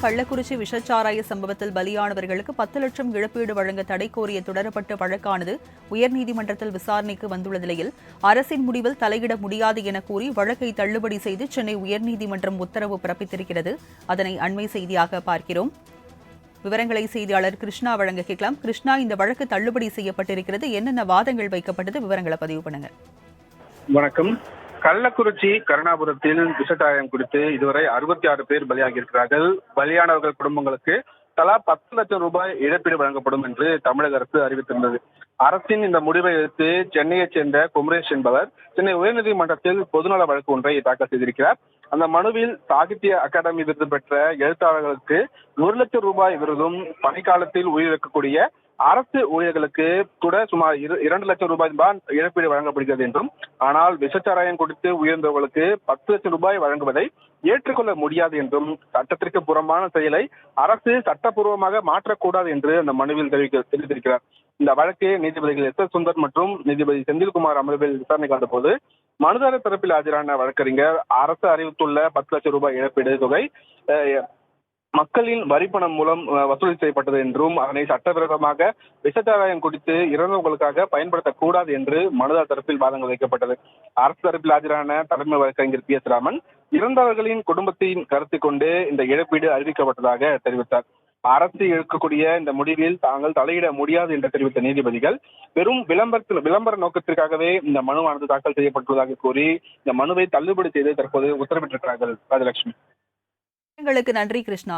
கள்ளக்குறிச்சி விஷச்சாராய சம்பவத்தில் பலியானவர்களுக்கு 10 லட்சம் இழப்பீடு வழங்க தடை கோரிய தொடரப்பட்ட வழக்கானது உயர்நீதிமன்றத்தில் விசாரணைக்கு வந்துள்ள நிலையில் அரசின் முடிவில் தலையிட முடியாது என கூறி வழக்கை தள்ளுபடி செய்து சென்னை உயர்நீதிமன்றம் உத்தரவு பிறப்பித்திருக்கிறது. அதனை அண்மை செய்தியாக பார்க்கிறோம். விவரங்களை செய்தியாளர் கிருஷ்ணா வழங்க கேட்கலாம். கிருஷ்ணா, இந்த வழக்கு தள்ளுபடி செய்யப்பட்டிருக்கிறது. என்னென்ன வாதங்கள் வைக்கப்பட்டது? விவரங்களை பதிவு பண்ணுங்க. வணக்கம். கள்ளக்குறிச்சி கருணாபுரத்தில் விஷச்சாராயம் குறித்து இதுவரை 66 பேர் பலியாகி இருக்கிறார்கள். பலியானவர்கள் குடும்பங்களுக்கு தலா 10 லட்சம் ரூபாய் இழப்பீடு வழங்கப்படும் என்று தமிழக அரசு அறிவித்திருந்தது. அரசின் இந்த முடிவை எதிர்த்து சென்னையைச் சேர்ந்த குமரேஷ் என்பவர் சென்னை உயர்நீதிமன்றத்தில் பொதுநல வழக்கு ஒன்றை தாக்கல் செய்திருக்கிறார். அந்த மனுவில் சாகித்ய அகாடமி விருது பெற்ற எழுத்தாளர்களுக்கு 1 லட்சம் ரூபாய் விருதும், பணிக்காலத்தில் உயிரிழக்கக்கூடிய அரசு ஊழியர்களுக்கு கூட சுமார் 2 லட்சம் ரூபாய் தான் இழப்பீடு வழங்கப்படுகிறது என்றும், ஆனால் விஷச்சாராயம் கொடுத்து உயர்ந்தவர்களுக்கு 10 லட்சம் ரூபாய் வழங்குவதை ஏற்றுக்கொள்ள முடியாது என்றும், சட்டத்திற்கு புறம்பான செயலை அரசு சட்டப்பூர்வமாக மாற்றக்கூடாது என்று அந்த மனுவில் தெரிவித்திருக்கிறார். இந்த வழக்கை நீதிபதிகள் எஸ். சுந்தர் மற்றும் நீதிபதி செந்தில்குமார் அமர்வில் விசாரணைக்கு வந்தபோது மனுதாரர் தரப்பில் ஆஜரான வழக்கறிஞர் அரசு அறிவித்துள்ள 10 லட்சம் ரூபாய் இழப்பீடு தொகை மக்களின் வரிப்பணம் மூலம் வசூல் செய்யப்பட்டது என்றும், அதனை சட்டவிரோதமாக விஷச்சாராயம் குடித்து இறந்தவர்களுக்காக பயன்படுத்தக்கூடாது என்று மனுதாரர் தரப்பில் வாதங்கள் வைக்கப்பட்டது. அரசு தரப்பில் ஆஜரான தலைமை வழக்கறிஞர் பி. எஸ். ராமன் இறந்தவர்களின் குடும்பத்தின் கருத்தை கொண்டு இந்த இழப்பீடு அறிவிக்கப்பட்டதாக தெரிவித்தார். அரசு எடுக்கக்கூடிய இந்த முடிவில் தாங்கள் தலையிட முடியாது என்று தெரிவித்த நீதிபதிகள் வெறும் விளம்பர நோக்கத்திற்காகவே இந்த மனுவானது தாக்கல் செய்யப்பட்டுள்ளதாக கூறி இந்த மனுவை தள்ளுபடி செய்து தற்போது உத்தரவிட்டிருக்கிறார்கள். ராஜலட்சுமி. நன்றி கிருஷ்ணா.